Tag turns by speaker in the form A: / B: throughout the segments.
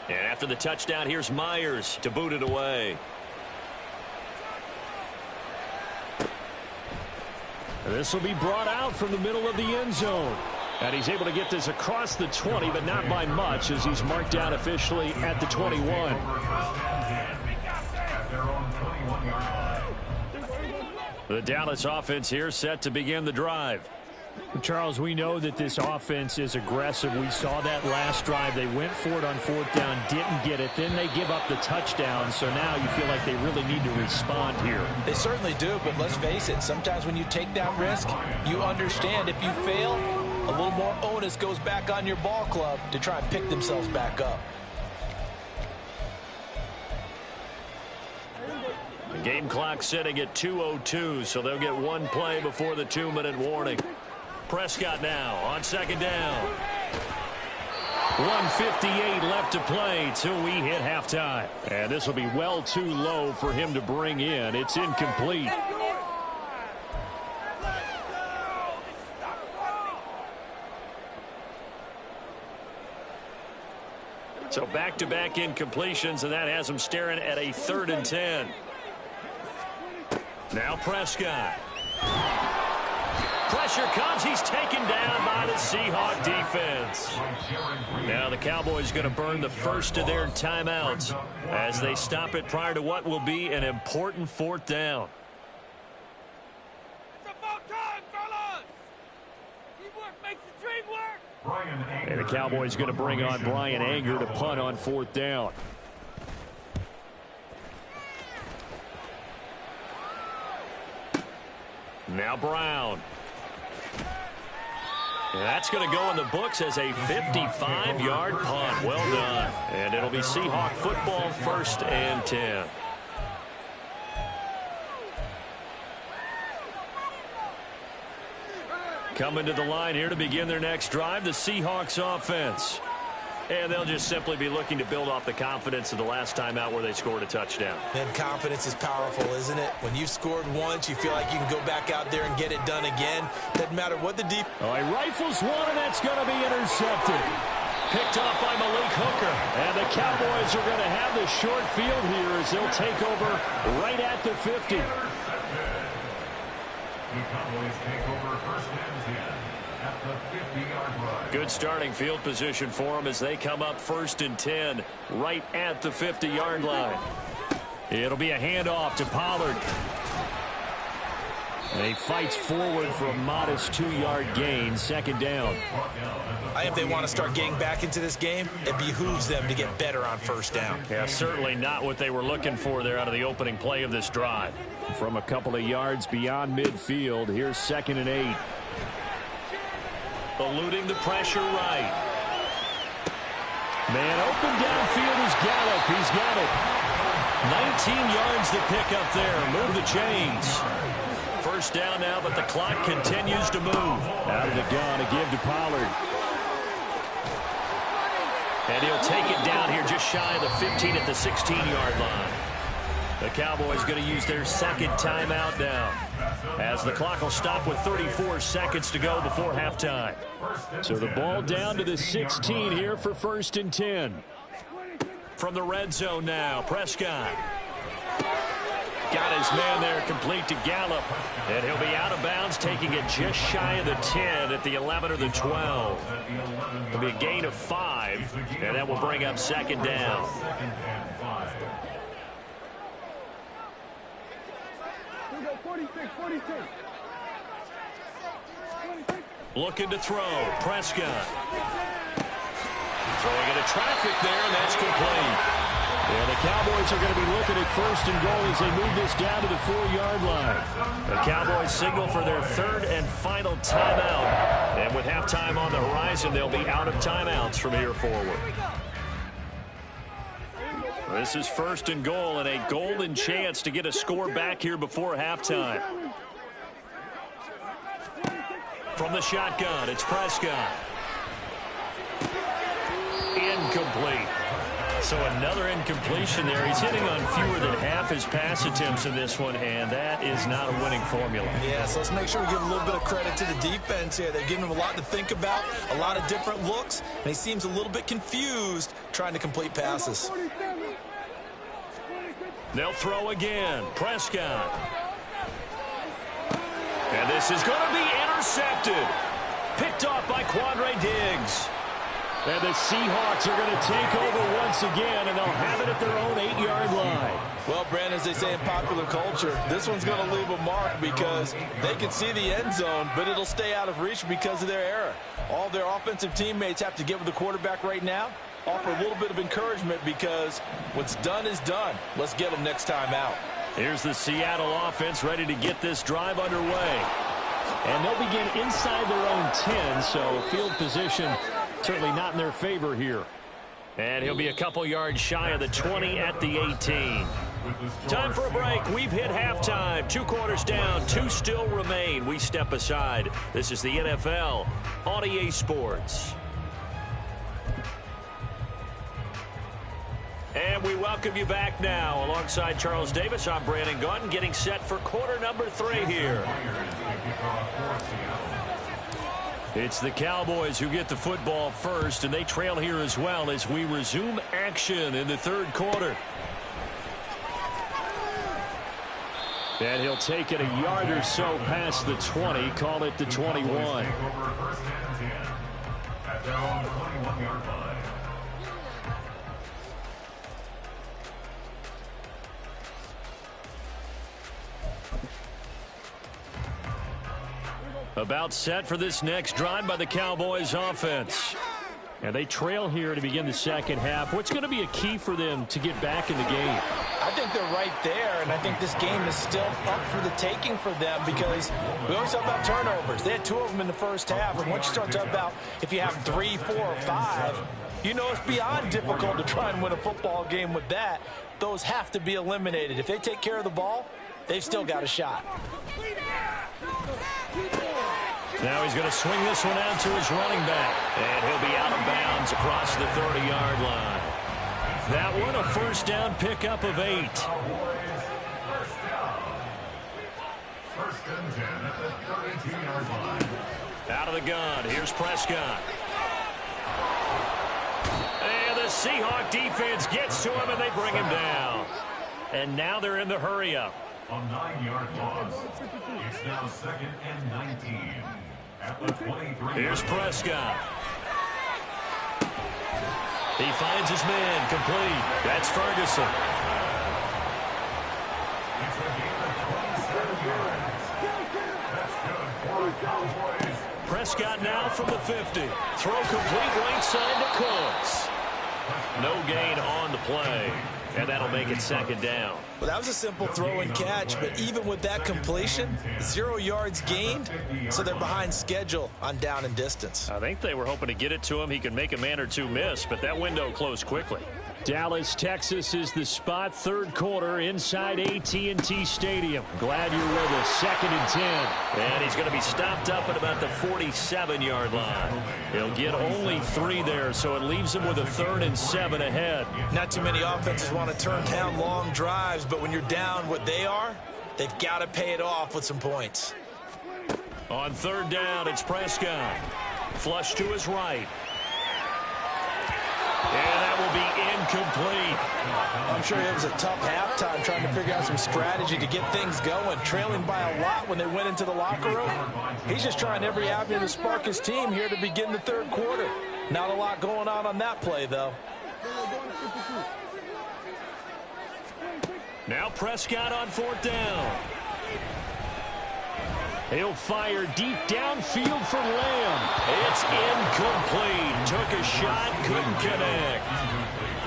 A: And after the touchdown, here's Myers to boot it away.
B: This will be brought out from the middle of the end zone. And he's able to get this across the 20, but not by much, as he's marked down officially at the 21.
A: The Dallas offense here set to begin the drive.
B: Charles, we know that this offense is aggressive. We saw that last drive. They went for it on fourth down, didn't get it. Then they give up the touchdown. So now you feel like they really need to respond here.
C: They certainly do, but let's face it. Sometimes when you take that risk, you understand if you fail, a little more onus goes back on your ball club to try and pick themselves back up.
A: The game clock sitting at 2:02, so they'll get one play before the 2-minute warning. Prescott now on second down. 1:58 left to play till we hit halftime.
B: And this will be well too low for him to bring in. It's incomplete.
A: So back-to-back incompletions, and that has him staring at a 3rd and 10. Now Prescott. Pressure comes. He's taken down by the Seahawk defense. Now the Cowboys going to burn the first of their timeouts as they stop it prior to what will be an important 4th down.
D: It's about time, fellas! Teamwork makes the dream work!
B: And the Cowboys going to bring on Brian Anger to punt on 4th down.
A: Now Brown. And that's going to go in the books as a 55-yard punt. Well done. And it'll be Seahawk football, 1st and 10. Coming to the line here to begin their next drive, the Seahawks offense. And they'll just simply be looking to build off the confidence of the last time out where they scored a touchdown.
C: And confidence is powerful, isn't it? When you've scored once, you feel like you can go back out there and get it done again. Doesn't matter what the deep...
B: Oh, he rifles one, and that's going to be intercepted.
A: Picked off by Malik Hooker.
B: And the Cowboys are going to have the short field here as they'll take over right at the 50.
E: The Cowboys take over 1st and 10 at the 50-yard line.
A: Good starting field position for them as they come up 1st and 10 right at the 50-yard line.
B: It'll be a handoff to Pollard. And he fights forward for a modest 2-yard gain, 2nd down.
C: If they want to start getting back into this game, it behooves them to get better on 1st down.
A: Yeah, certainly not what they were looking for there out of the opening play of this drive.
B: From a couple of yards beyond midfield, here's 2nd and 8.
A: Eluding the pressure right.
B: Man open downfield is Gallup. He's got it.
A: 19 yards to pick up there. Move the chains. 1st down now, but the clock continues to move.
B: Out of the gun, a give to Pollard.
A: And he'll take it down here just shy of the 15 at the 16-yard line. The Cowboys going to use their 2nd timeout now, as the clock will stop with 34 seconds to go before halftime.
B: So the ball down to the 16 here for 1st and 10.
A: From the red zone now, Prescott. Got his man there, complete to Gallup. And he'll be out of bounds, taking it just shy of the 10 at the 11 or the 12. It'll be a gain of 5, and that will bring up 2nd down. Looking to throw, Prescott. Throwing into traffic there, and that's complete.
B: Yeah, the Cowboys are going to be looking at 1st and goal as they move this down to the 4-yard line.
A: The Cowboys signal for their 3rd and final timeout. And with halftime on the horizon, they'll be out of timeouts from here forward. This is 1st and goal, and a golden chance to get a score back here before halftime. From the shotgun, it's Prescott. Incomplete.
B: So another incompletion there. He's hitting on fewer than half his pass attempts in this one, and that is not a winning formula.
C: Yeah, so let's make sure we give a little bit of credit to the defense here. They're giving him a lot to think about, a lot of different looks, and he seems a little bit confused trying to complete passes.
A: They'll throw again. Prescott. And this is going to be intercepted. Picked off by Quandre Diggs.
B: And the Seahawks are going to take over once again, and they'll have it at their own 8-yard line.
C: Well, Brandon, as they say in popular culture, this one's going to leave a mark because they can see the end zone, but it'll stay out of reach because of their error. All their offensive teammates have to get with the quarterback right now, offer a little bit of encouragement because what's done is done. Let's get them next time out.
A: Here's the Seattle offense ready to get this drive underway.
B: And they'll begin inside their own 10, so field position certainly not in their favor here.
A: And he'll be a couple yards shy of the 20 at the 18. Time for a break. We've hit halftime. 2 quarters down. 2 still remain. We step aside. This is the NFL on EA Sports. And we welcome you back now. Alongside Charles Davis, I'm Brandon Gaudin, getting set for quarter number 3 here. It's the Cowboys who get the football first, and they trail here as well as we resume action in the 3rd quarter.
B: And he'll take it a yard or so past the 20, call it the 21.
A: About set for this next drive by the Cowboys offense.
B: And they trail here to begin the second half. What's going to be a key for them to get back in the game?
C: I think they're right there, and I think this game is still up for the taking for them because we always talk about turnovers. They had 2 of them in the first half, and once you start talking about if you have 3, 4, or 5, you know it's beyond difficult to try and win a football game with that. Those have to be eliminated. If they take care of the ball, they've still got a shot.
A: Now he's going to swing this one out to his running back. And he'll be out of bounds across the 30-yard line. That one, a first down pickup of 8.
E: First and 10 at the 32-yard line.
A: Out of the gun, here's Prescott. And the Seahawk defense gets to him, and they bring him down. And now they're in the hurry-up.
E: A 9-yard loss. It's now 2nd and 19. At the 23.
A: Here's Prescott. He finds his man complete. That's Ferguson.
E: It's a gain of 27 yards. That's good for the Cowboys.
A: Prescott now from the 50. Throw complete right side to Cooks. No gain on the play. And that'll make it 2nd down.
C: Well, that was a simple throw and catch, but even with that completion, 0 yards gained, so they're behind schedule on down and distance.
A: I think they were hoping to get it to him. He could make a man or 2 miss, but that window closed quickly.
B: Dallas, Texas is the spot, 3rd quarter inside AT&T Stadium. Glad you're with us. 2nd and 10.
A: And he's going to be stopped up at about the 47-yard line. He'll get only 3 there, so it leaves him with a 3rd and 7 ahead.
C: Not too many offenses want to turn down long drives, but when you're down what they are, they've got to pay it off with some points.
A: On 3rd down, it's Prescott. Flush to his right. And that will be incomplete.
C: I'm sure it was a tough halftime trying to figure out some strategy to get things going, trailing by a lot when they went into the locker room. He's just trying every avenue to spark his team here to begin the 3rd quarter. Not a lot going on that play, though.
A: Now Prescott on 4th down.
B: He'll fire deep downfield for Lamb.
A: It's incomplete. Took a shot, couldn't connect.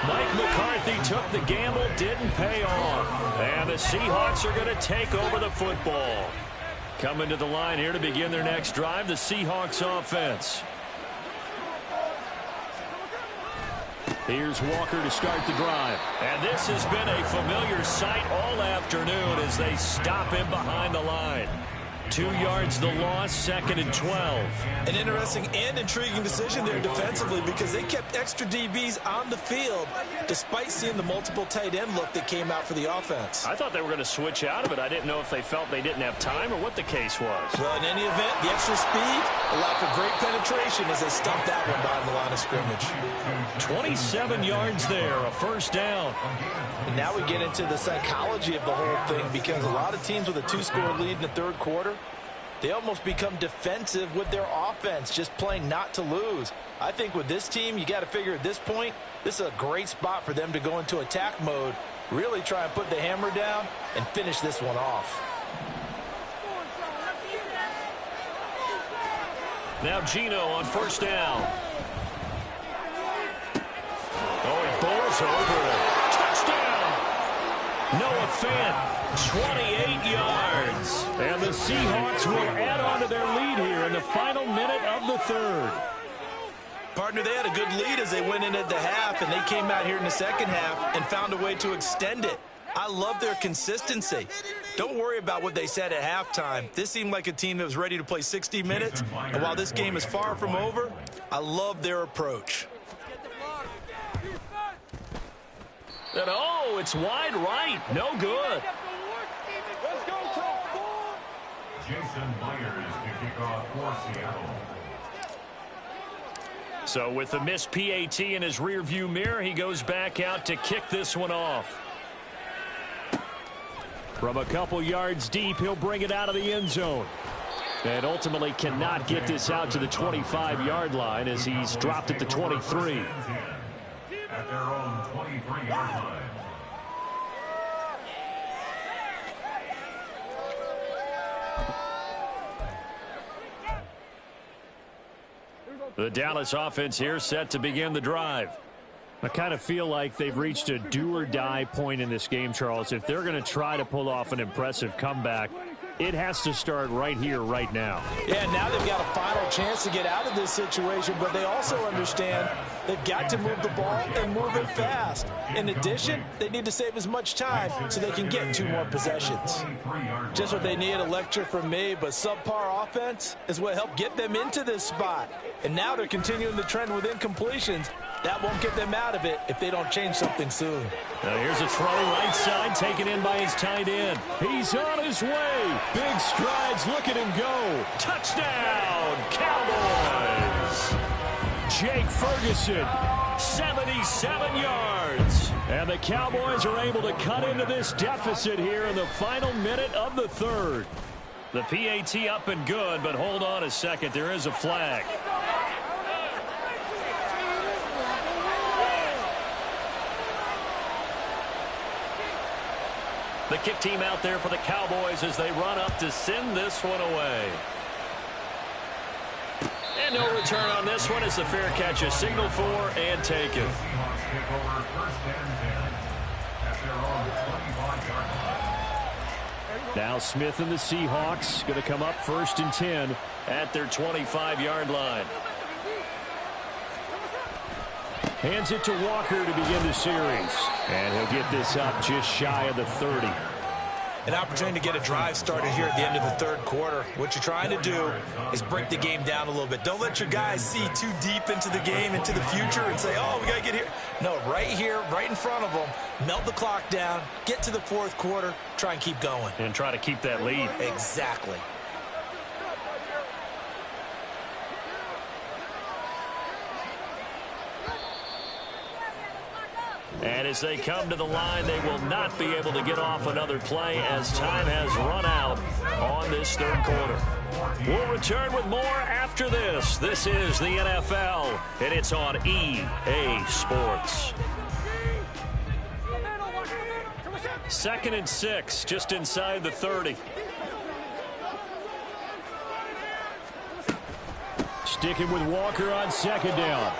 A: Mike McCarthy took the gamble, didn't pay off. And the Seahawks are going to take over the football. Coming to the line here to begin their next drive, the Seahawks offense.
B: Here's Walker to start the drive.
A: And this has been a familiar sight all afternoon as they stop him behind the line.
B: 2 yards the loss, 2nd and 12.
C: An interesting and intriguing decision there defensively because they kept extra DBs on the field despite seeing the multiple tight end look that came out for the offense.
B: I thought they were going to switch out of it. I didn't know if they felt they didn't have time or what the case was.
C: Well, in any event, the extra speed allowed for great penetration as they stuffed that one behind the line of scrimmage.
B: 27 yards there, a first down.
C: And now we get into the psychology of the whole thing because a lot of teams with a 2-score lead in the third quarter, they almost become defensive with their offense, just playing not to lose. I think with this team, you got to figure at this point, this is a great spot for them to go into attack mode, really try and put the hammer down and finish this one off.
B: Now Gino on first down. Oh, he bowls over it. Touchdown! Noah Fant, 28 yards. And the Seahawks will add on to their lead here in the final minute of the third.
C: Partner, they had a good lead as they went in at the half, and they came out here in the second half and found a way to extend it. I love their consistency. Don't worry about what they said at halftime. This seemed like a team that was ready to play 60 minutes, and while this game is far from over, I love their approach.
B: And oh, it's wide right. No good.
E: Jason Myers to kick off for Seattle.
B: So with the missed PAT in his rearview mirror, he goes back out to kick this one off. From a couple yards deep, he'll bring it out of the end zone. And ultimately cannot get this out to the 25-yard line as he's dropped at the 23.
E: At their own 23-yard line.
B: The Dallas offense here set to begin the drive. I kind of feel like they've reached a do-or-die point in this game, Charles. If they're going to try to pull off an impressive comeback, it has to start right here, right now.
C: Yeah, now they've got a final chance to get out of this situation, but they also understand they've got to move the ball and move it fast. In addition, they need to save as much time so they can get 2 more possessions. Just what they need, a lecture from me, but subpar offense is what helped get them into this spot. And now they're continuing the trend with incompletions. That won't get them out of it if they don't change something soon.
B: Now here's a throw right side, taken in by his tight end. He's on his way. Big strides. Look at him go. Touchdown, Cowboys. Jake Ferguson, 77 yards. And the Cowboys are able to cut into this deficit here in the final minute of the third. The PAT up and good, but hold on a second. There is a flag. The kick team out there for the Cowboys as they run up to send this one away. And no return on this one as the fair catch is signaled for and taken. Now Smith and the Seahawks going to come up 1st and 10 at their 25-yard line. Hands it to Walker to begin the series. And he'll get this up just shy of the 30.
C: An opportunity to get a drive started here at the end of the third quarter. What you're trying to do is break the game down a little bit. Don't let your guys see too deep into the game, into the future, and say, oh, we got to get here. No, right here, right in front of them, melt the clock down, get to the fourth quarter, try and keep going.
B: And try to keep that lead.
C: Exactly.
B: And as they come to the line, they will not be able to get off another play as time has run out on this third quarter. We'll return with more after this. This is the NFL, and it's on EA Sports. 2nd and 6, just inside the 30. Sticking with Walker on 2nd down.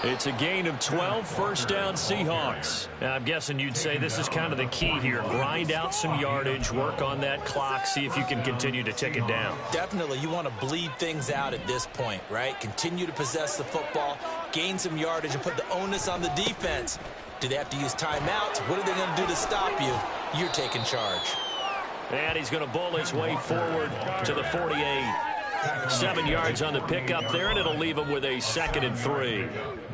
B: It's a gain of 12, first down Seahawks. Now, I'm guessing you'd say this is kind of the key here. Grind out some yardage, work on that clock, see if you can continue to tick it down.
C: Definitely. You want to bleed things out at this point, right? Continue to possess the football, gain some yardage, and put the onus on the defense. Do they have to use timeouts? What are they going to do to stop you? You're taking charge.
A: And he's going to bowl his way forward to the 48. 7 yards on the pickup there, and it'll leave him with a 2nd and 3.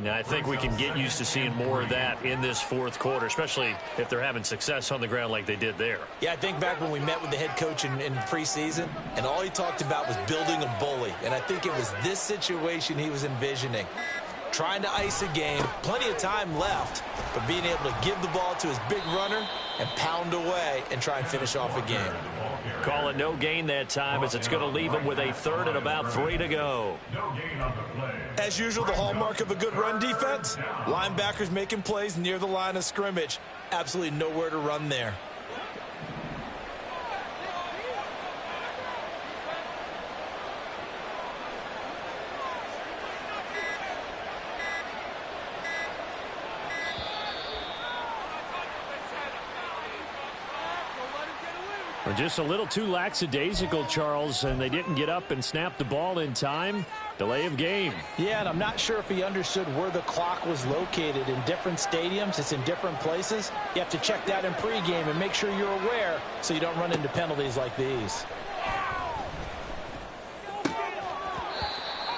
A: Now, I think we can get used to seeing more of that in this fourth quarter, especially if they're having success on the ground like they did there.
C: Yeah, I think back when we met with the head coach in preseason, and all he talked about was building a bully. And I think it was this situation he was envisioning. Trying to ice a game, plenty of time left, but being able to give the ball to his big runner and pound away and try and finish off a game.
A: Call it no gain that time, as it's going to leave him with a 3rd and about 3 to go.
C: As usual, the hallmark of a good run defense, linebackers making plays near the line of scrimmage. Absolutely nowhere to run there.
B: Just a little too lackadaisical, Charles, and they didn't get up and snap the ball in time. Delay of game.
C: Yeah, and I'm not sure if he understood where the clock was located. In different stadiums, it's in different places. You have to check that in pregame and make sure you're aware so you don't run into penalties like these.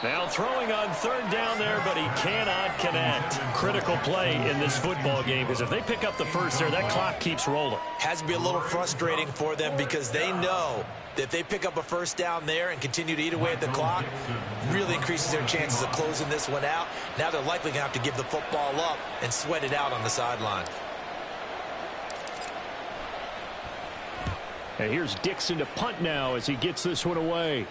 A: Now throwing on 3rd down there, but he cannot connect.
B: Critical play in this football game, because if they pick up the first there, that clock keeps rolling.
C: Has to be a little frustrating for them because they know that if they pick up a first down there and continue to eat away at the clock, really increases their chances of closing this one out. Now they're likely going to have to give the football up and sweat it out on the sideline.
B: And here's Dixon to punt now as he gets this one away.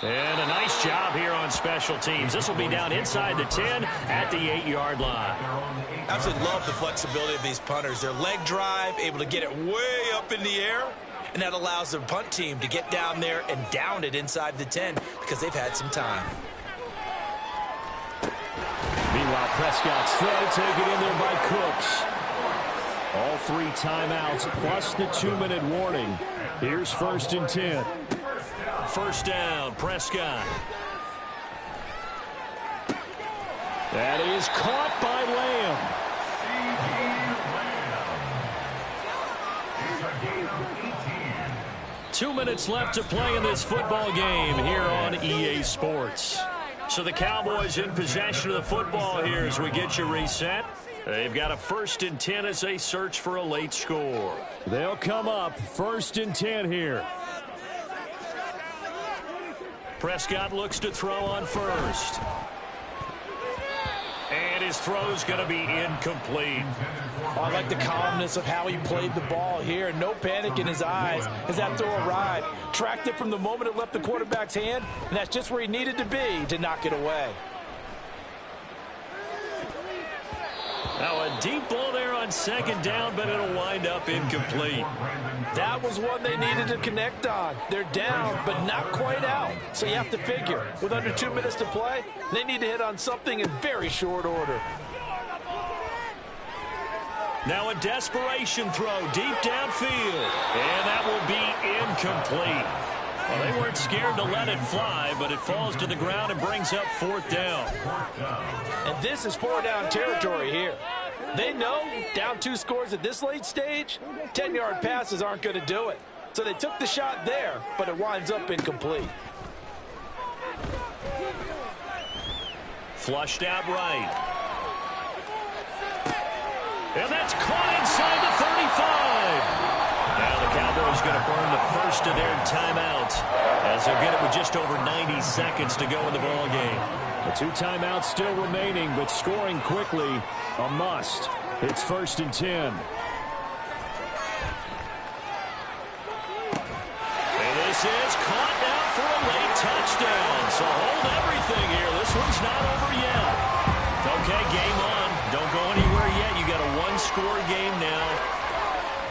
A: And a nice job here on special teams. This will be down inside the 10 at the 8-yard line.
C: Absolutely love the flexibility of these punters. Their leg drive, able to get it way up in the air, and that allows the punt team to get down there and down it inside the 10 because they've had some time.
B: Meanwhile, Prescott's throw taken in there by Cooks. All 3 timeouts plus the 2-minute warning. Here's 1st and 10.
A: First down, Prescott.
B: That is caught by Lamb.
A: 2 minutes left to play in this football game here on EA Sports. So the Cowboys in possession of the football here as we get you reset. They've got a 1st and 10 as they search for a late score.
B: They'll come up 1st and 10 here.
A: Prescott looks to throw on 1st. And his throw's going to be incomplete.
C: Oh, I like the calmness of how he played the ball here. No panic in his eyes as that throw arrived. Tracked it from the moment it left the quarterback's hand, and that's just where he needed to be to knock it away.
A: Now a deep ball there on 2nd down, but it'll wind up incomplete.
C: That was one they needed to connect on. They're down, but not quite out. So you have to figure, with under 2 minutes to play, they need to hit on something in very short order.
A: Now a desperation throw deep downfield. And that will be incomplete. Well, they weren't scared to let it fly, but it falls to the ground and brings up 4th down.
C: And this is 4-down territory here. They know down 2 scores at this late stage, 10-yard passes aren't going to do it. So they took the shot there, but it winds up incomplete.
A: Flushed out right. And that's caught inside the 35. Now the Cowboys going to burn the first of their timeouts as they'll get it with just over 90 seconds to go in the ball game.
B: The 2 timeouts still remaining, but scoring quickly a must. It's 1st and 10.
A: And this is caught now for a late touchdown. So hold everything here. This one's not over yet. Okay, game on. Don't go anywhere yet. You got a 1-score game now.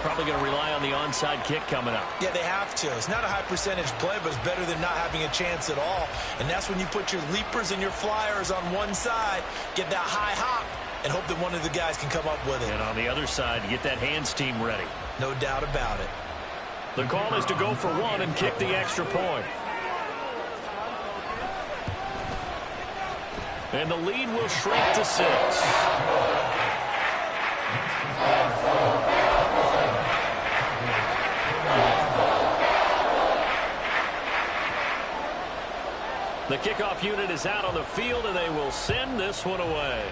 A: Probably going to rely on the onside kick coming up.
C: Yeah, they have to. It's not a high percentage play, but it's better than not having a chance at all. And that's when you put your leapers and your flyers on one side, get that high hop, and hope that one of the guys can come up with it.
A: And on the other side, get that hands team ready.
C: No doubt about it.
A: The call is to go for 1 and kick the extra point. And the lead will shrink to 6. The kickoff unit is out on the field, and they will send this one away.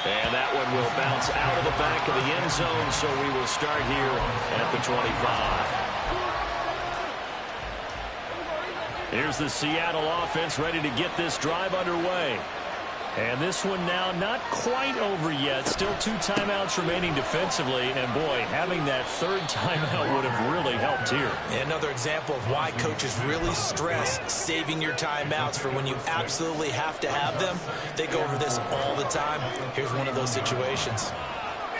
A: And that one will bounce out of the back of the end zone, so we will start here at the 25. Here's the Seattle offense ready to get this drive underway. And this one now not quite over yet. Still 2 timeouts remaining defensively. And, boy, having that third timeout would have really helped here.
C: Another example of why coaches really stress saving your timeouts for when you absolutely have to have them. They go over this all the time. Here's one of those situations.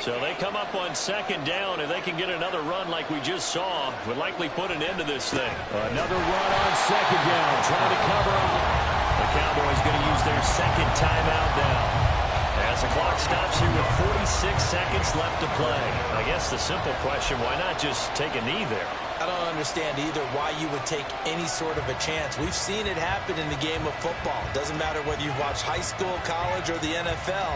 A: So they come up on second down, and they can get another run like we just saw. Would likely put an end to this thing.
B: Another run on second down, trying to cover up.
A: The Cowboys going to use their second timeout now. As the clock stops here with 46 seconds left to play. I guess the simple question, why not just take a knee there?
C: I don't understand either why you would take any sort of a chance. We've seen it happen in the game of football. Doesn't matter whether you've watched high school, college, or the NFL.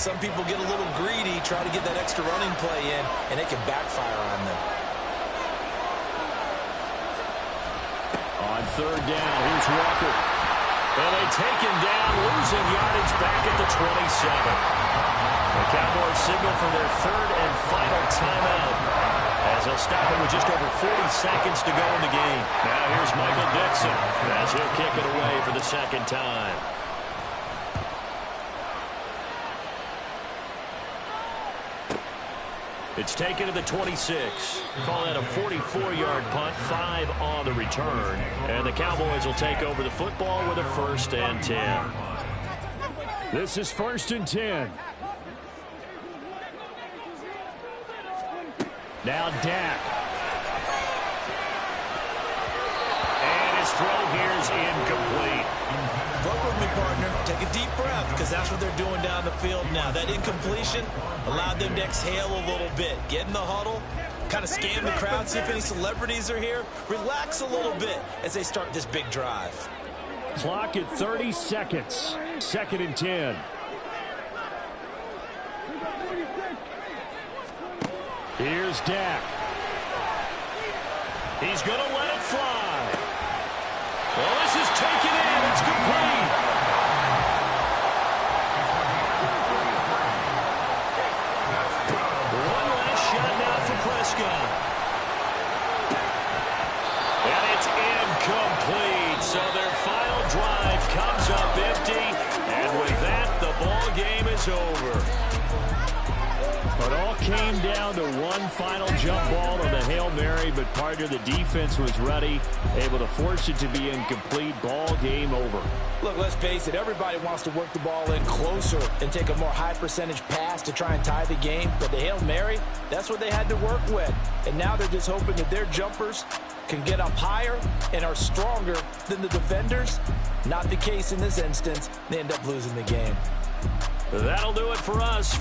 C: Some people get a little greedy, try to get that extra running play in, and it can backfire on them.
B: On third down, here's Walker.
A: And they take him down, losing yardage back at the 27. The Cowboys signal for their third and final timeout, as they'll stop it with just over 40 seconds to go in the game. Now here's Michael Dixon as he'll kick it away for the second time. It's taken to the 26. Call that a 44-yard punt, 5 on the return. And the Cowboys will take over the football with a 1st and 10.
B: This is 1st and 10. Now Dak.
A: And his throw here is incomplete.
C: Work with me, partner. Take a deep breath, because that's what they're doing down the field now. That incompletion allowed them to exhale a little bit. Get in the huddle, kind of scan the crowd, see if any celebrities are here. Relax a little bit as they start this big drive.
B: Clock at 30 seconds. 2nd and 10. Here's Dak.
A: He's going to let it fly. Well, this is taken in. It's complete. One last shot now for Prescott. And it's incomplete. So their final drive comes up empty. And with that, the ball game is over.
B: It all came down to one final jump ball on the Hail Mary, but partner, the defense was ready, able to force it to be incomplete. Ball game over.
C: Look, let's face it, everybody wants to work the ball in closer and take a more high percentage pass to try and tie the game. But the Hail Mary, that's what they had to work with. And now they're just hoping that their jumpers can get up higher and are stronger than the defenders. Not the case in this instance. They end up losing the game.
A: That'll do it for us.